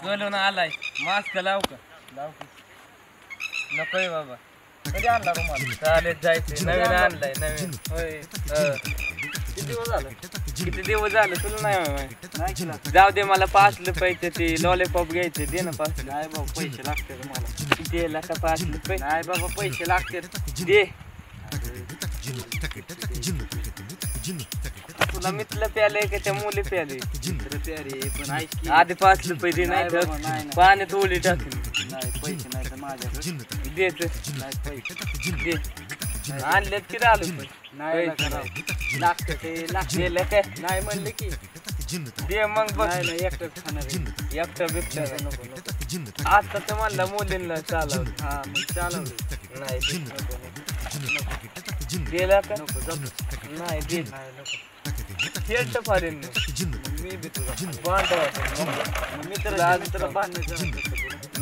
कळून आलाय मास्क लाव का नकोय बाबा कधी आणला रुमाल चालेल जायचंय नवीन आणलाय नवीन होय किती दिवस झालं तुला नाही जाऊ दे मला 5 रुपयाचे ते लॉलीपॉप घ्यायचे दे ना 5 नाही बाबा पैसे लागतात मला दे का 5 रुपये नाही बाबा पैसे लागतात दे तुला मितलं प्याले का त्या मुली प्याले प्यारे पण आधी 5 रुपये दे नाही पाण्यात ओली टाकून नाही पैसे नाही तर माझ्याकडे दे आणलेत की आलो नाही लागतं ते लागलेलं काय नाही म्हणले की दे मग बघ एकटंच खाणार एकटं बिकटं नको आता तर म्हणलं मुलींना चालवलं हा मग चालवलं नाही गेला का नाही दे खेळत फारेन मी बी तुझा बांधव मी तर आज तर बांधण्याचं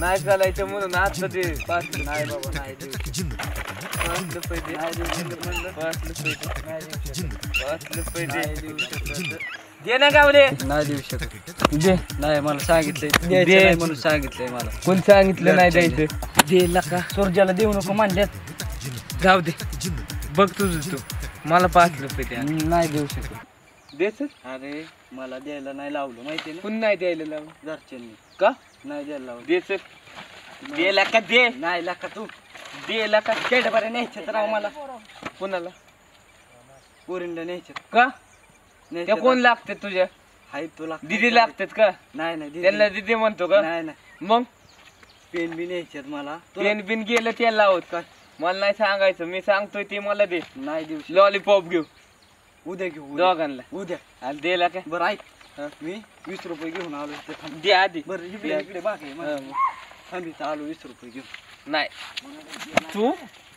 नाही चालायचं म्हणून आता दे 5 नाही बाबा नाही देऊ 5 रुपये दे नाही देऊ म्हणलं 5 रुपये दे 5 रुपये दे दे ना गावले नाही देऊ शकत दे नाही मला सांगितलंय दे म्हणून सांगितलंय मला कोण सांगितलं नाही द्यायचं दे लका सूर्याला देऊ नको म्हणल्यात जाऊ दे बघ तुझं तू मला 5 रुपये द्या नाही देऊ शकत देच अरे मला द्यायला नाही लावलं माहिती ना पुन्हा नाही द्यायला लावलं घरच्यांनी का नाही द्यायला लावलं देच द्यायला का दे नाही लाका तू द्यायला का केड बरं न्यायचं राव मला पुन्हाला पोरींला न्यायचं का त्या कोण लागतात तुझ्या हाय तुला दिदी लागतात का नाही नाही त्यांना दिदी म्हणतो का नाही नाही मग पेन बी न्यायच्यात मला पेन बिन गेलं त्याला लावत का मला नाही सांगायचं मी सांगतोय ते मला दे नाही देऊ लॉलीपॉप घेऊ उद्या घेऊ दोघांना उद्या आणि द्यायला काय बरं ऐक मी 20 रुपये घेऊन आलो दे आधी बरं इकडे बाकी थांबी आलो 20 रुपये घेऊन नाही तू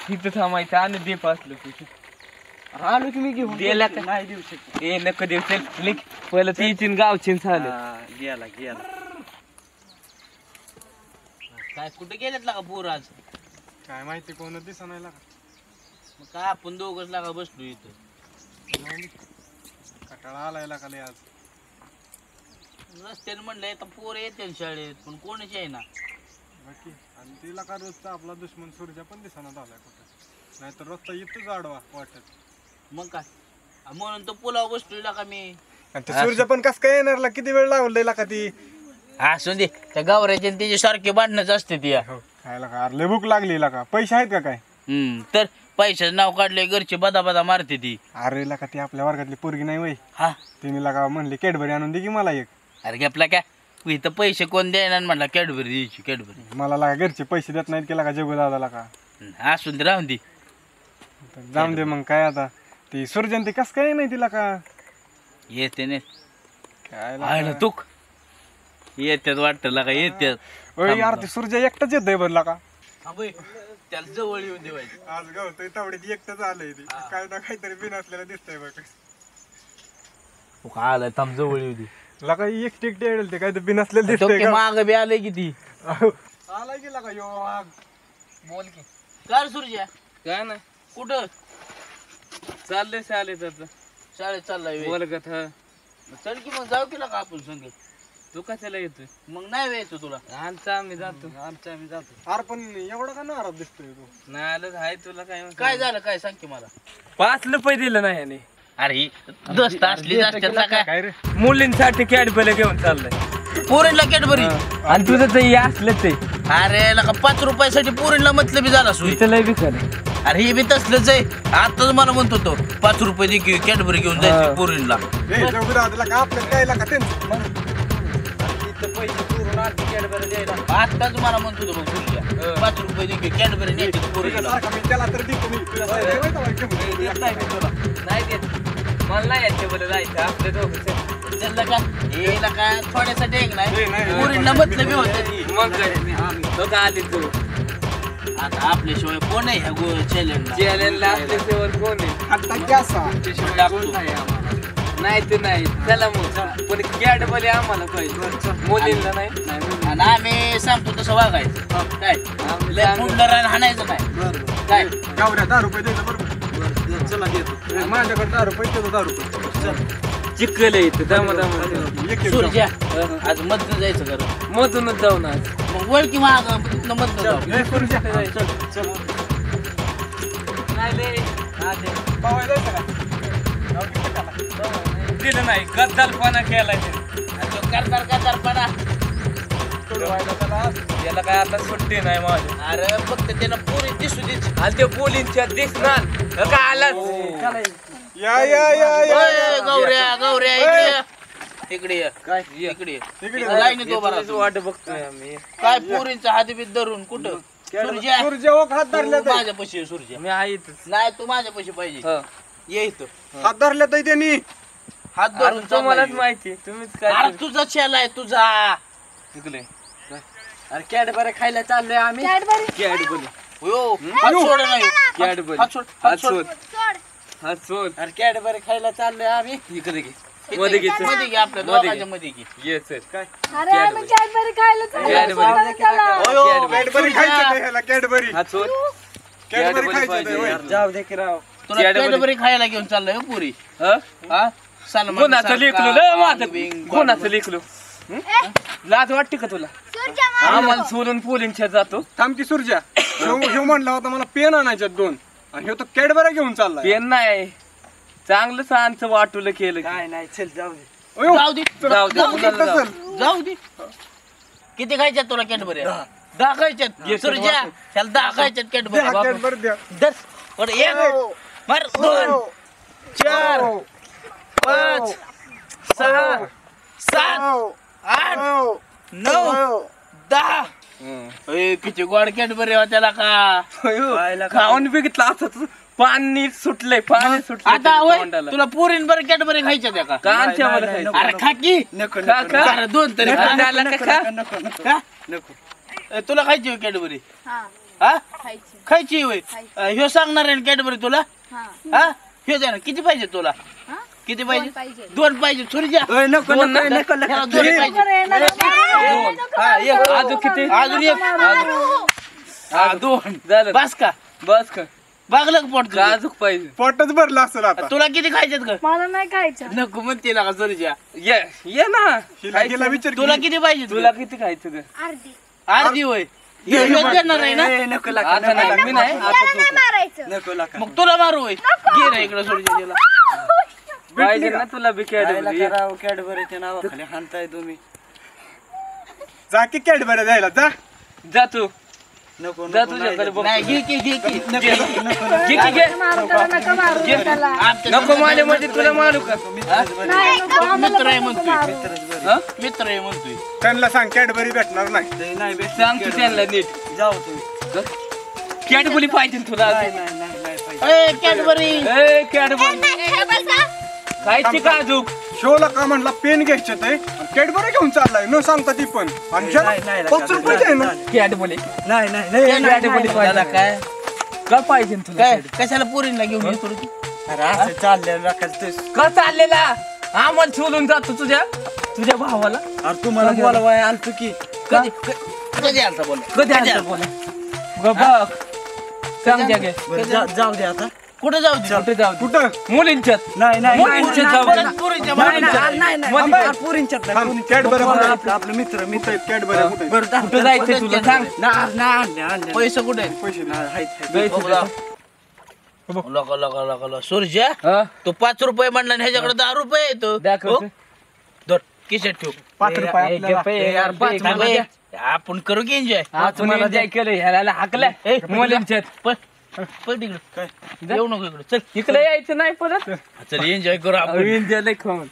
तिथं थांबायचं आणि दे 5 रुपये आलो तुम्ही घेऊन द्यायला का नाही देऊ शकतो ए नको देऊ चल पहिलं तीन गावचीन झालं गेला काय कुठे गेलेत लागा पोर आज काय माहिती कोण दिसा नाही लागा मग काय आपण दोघच लागा बसलो इथं कटाळा आलाय लागा लय आज रस्त्याने म्हणलंय तर पोर येते शाळेत पण कोणच आहे ना बाकी आणि तिला का रोजचा आपला दुश्मन सूर्या पण दिसाना झालाय कुठं नाहीतर रस्ता इथंच आडवा वाटत मग काय म्हणून तो पुलाव बसलोय लागा मी आणि ते सूर्या पण कस काय येणार ला किती वेळ लावलंय लागा ती असू दे त्या गावऱ्याचे त्याचे सारखे भांडणच असते ती काय लागा अरे लय भूक लागली लागा पैसे आहेत का काय तर पैशाचं नाव काढले घरचे बदा बदा मारते ती अरे लागा ती आपल्या वर्गातली पोरगी नाही वय हा तिने लागा म्हणली कॅडबरी आणून दे की मला एक अरे घेतला काय तू इथं पैसे कोण द्यायला म्हणला कॅडबरी द्यायची कॅडबरी मला लागा घरचे पैसे देत नाहीत की लागा जगू दादा लागा असून दे राहून दे जाऊन दे मग काय आता ती सूर्जन ती कस काय नाही तिला का येते ने काय आयला तू येत्यात वाटतं लागा येत्यात यार ते सूर्य एकटाच येत बरं लागा त्याला जवळ येऊन देवायची आज गवतोय तेवढी एकटाच आलंय ती काय ना काहीतरी बिन असलेला दिसतंय बघ आलाय थांब जवळ येऊ दे लागा एकटी येईल ते काय तर बिन असलेलं दिसतंय माग बी आलंय किती आलाय की लागा यो बोल की काय सूर्या काय नाही कुठं चाललंय शाळेत आता शाळेत चाललाय बोलगत हा चल की मग जाऊ की का आपण संगे तू कशाला येतोय मग नाही यायचं तुला आमचा आम्ही जातो अरे पण एवढा का नाराज दिसतोय तू नाही आलं हाय तुला काय काय झालं काय सांग की मला 5 रुपये दिलं नाही याने अरे दोस्त असली काय काय रे मुलींसाठी कॅडबरी घेऊन चाललंय पोरींला कॅडबरी आणि तुझं ते असलं ते अरे लका 5 रुपयासाठी पोरींला मतलब बी झाला सोय लय बिकर अरे हे बी तसलंच आहे आता मला म्हणतो तो 5 रुपये दे कॅडबरी घेऊन जायचं पोरींला आपल्याला काय लागा ते पैसे पुरून कॅडबरी द्यायला आता तुम्हाला म्हणतो तो मग सूर्या 5 रुपये दे कॅडबरी न्यायची पोरींला त्याला तर देतो मी नाही देत मला नाही यायचं बोल जायचं आपले दोघं त्यांना का हे लका थोड्यासाठी एक नाही पोरींला मतलब होत मग काय आली तू आता आपल्याशिवाय कोण आहे ह्या चॅलेंजला आपल्याशिवाय कोण आहे नाही ते नाही चला मग पण कॅडबरी आम्हाला पाहिजे मुलींना नाही आणि आम्ही सांगतो तसं वागायचं काय हाणायचं नाही काय गावऱ्या 10 रुपये द्यायचं बरोबर चला देतो माझ्याकडे 10 रुपये देतो 10 रुपये चिखल आहे इथं दमा एक एक सूर्या आज मधनं जायचं घर मधूनच जाऊन आज मग वळ की माग तिथनं मधनं जाऊ ए, सूर्या. चल चल पावायला जायचं का? जाऊ दे त्याला. दिलं नाही गद्दालपणा केलाय करतारपणा सोडवायला त्याला. त्याला काय आता सुट्टी नाही माझी अरे फक्त त्यानं पुरी दिसू देच आणि ते पोलींच्या दिसणार का आलाच या या या या ओय, गौऱ्या इकडे ये. इकडे ये. काय इकडे ये. इकडे इकडे लाईनीत उभा राहा तू. वाट बघतोय आम्ही काय पोरींचा हातबीत धरून कुठं सूर्या सूर्या ओक हात धरले तू माझ्यापाशी ये, सूर्या मी आहे इथंच नाही तू माझ्यापाशी पाहिजे हं. ये इथं हात धरले तर त्यांनी हात अरे धरून तुम्हालाच चाललाय. माहिती तुम्हीच अरे काय तुझा चेल आहे तुझा इकडे अरे कॅडबरी खायला चाललोय आम्ही. कॅडबरी हो हात सोड नाही कॅडबरी हात सोड हात सोड हात सोड अरे कॅडबरी खायला चाललोय आम्ही. इकडे घे मध्ये घे चल. मध्ये घे आपल्या मध्ये घे. दोघांच्या मध्ये घे ये सर काय अरे आम्ही कॅडबरी खायला चाललो. कॅडबरी. सोडायला चला. ओयो, कॅडबरी खायचं ते ह्याला कॅडबरी हात सोड कॅडबरी कॅडबरी खायचं पाहिजे ते, होय. यार. जाऊ दे की राव. तुला कॅडबरी. कॅडबरी खायला घेऊन चाललोय हो पुरी हं? हा सलमान कोणाचं सारखा, लेकलू लय माझं बिंग, कोणाचं लेकलू लाज वाटते का तुला आम्हाला सोडून पोलींच्या जातो थांब की सूर्या ह्यो म्हणला होता मला पेन आणायच्यात 2 आणि ह्यो तर कॅडबऱ्या घेऊन चाललाय. पेन नाही चांगलं सांचं वाटूलं केलं की. काय नाही चल जाऊ दे. अयो, जाऊ दे जाऊ दे, जाऊ कुणाला जाऊ. दे जाऊ दे किती खायच्यात तुला कॅडबरी दहा खायच्यात ये, सूर्या त्याला 10 खायच्यात द्या, कॅडबरी कॅडबरी द्या. दस वर एक मार 2 4 5 6 7 8 9 10 ए किती गोड कॅडबरी होत्याला का अयो, खाऊन बघितलं असं पाणी सुटलंय पाणी सुटलंय आता होय तोंडाला. तुला पुरीन बरं कॅडबरी खायच्या त्या का कांच्या मला नाही, खायचं. अरे खा की नको खा, नको खा. अरे 2 तरी खा. खाण्याला का खा? नको नको का? नको. ए, तुला खायची होय कॅडबरी हा, हा खायची. खायची होय ह्यो सांगणार आहे कॅडबरी तुला हा, हा ह्यो द्या ना किती पाहिजे तुला हा? किती दोन पाहिजे पाहिजे. 2 पाहिजे सूर्या ओय, नको दोन नको नका. नको ह्याला नको. 2 पाहिजे बरं आहे ना, दोन. हा, एक. अजून किती अजून एक हा 2 झालं बस का बस का बागलं का पोट तुझं? अजून पाहिजे पोटच भरलं असेल आता. तुला किती खायच्यात ग मला नाही खायचं. नको म्हणते ना का सूर्या ये ये ना हिला हिला विचार की. तुला किती पाहिजे तुला किती खायचं ग अर्धी. अर्धी होय ह्यो देणार आहे ना ए, नको लका, आता नको नाही मी नाही आता त्याला तू नाही मारायचं. नको लका. मग तुला मारू होय घे रे इकडे सूर्या तिला पाहिजे ना तुला बी खायला कॅडबरी का राव कॅडबरीच्या नावाखाली हाणताय तुम्ही. जा की कॅडबऱ्या द्यायला जा. जा तू नको जा नको तुझ्याकडे बघ नाही घे की घे की घे घे मारू त्याला, नका मारू त्याला. आमच्या नको माझ्या मध्ये तुला मारू का नाही, नको, आम्हाला मित्र आहे नको म्हणतोय. मारू. हं? मित्र आहे म्हणतोय त्यांना सांग कॅडबरी भेटणार नाही. ते नाही भेटत सांग तू त्यांना नीट जाऊ तुम्ही. कॅडबरी पाहिजे तुला नाही नाही नाही नाही पाहिजे. ए कॅडबरी ए कॅडबरी खायची का अजून शोला का म्हणला पेन घ्यायचे ते कॅडबरी घेऊन चाललाय न सांगता ती पण आणि ह्याला नाही, नाही, 5 रुपये द्याय ना. कॅडबरी नाही नाही नाही कॅडबरी दादा पाहिजे काय का पाहिजे तुला काय कशाला पुरीला घेऊन येतो रे तू? अरे असं चाललेलं राखायचं ते. का चाललेला आम्हाला सोडून जातो तुझ्या भावाला अरे तुम्हाला बोलवाय आलतो की. कधी कधी आलता बोल कधी आलं बोला ग बघ सांग घे बरं, जाऊ दे आता. कुठे जाऊ दे कुठे जाऊ दे? कुठं मुलींच्यात नाही नाही नाही, मुलींच्यात नाही, जाऊ दे. नाही, पुरीच्या नाही, मागं नाही, नाही, नाही, मध्ये- अरे, पोरींच्यात नाही, थांब, पोरींच्यात. कॅडबऱ्या कुठं आहेत? आपलं आपलं मित्र कुठं मित्र आहेत कॅडबऱ्या कुठं आहेत? बरं कुठं जायचं तुला सांग नाही आणले पैसे कुठे आहेत? पैसे दे. जायचं बघ, लका सूर्या हा तो 5 रुपये म्हणला आणि ह्याच्याकडे 10 रुपये येतो दाखव धर किशात ठेव 5 रुपये आपल्याला. थांब, ए, आपण करू की एन्जॉय आपण एन्जॉय केलं ह्याला हाकलं मुलींच्यात तिकडे येऊ नको इकडे चल इकडे यायचं नाही परत चल एन्जॉय करू आपण एन्जॉय लय खाऊन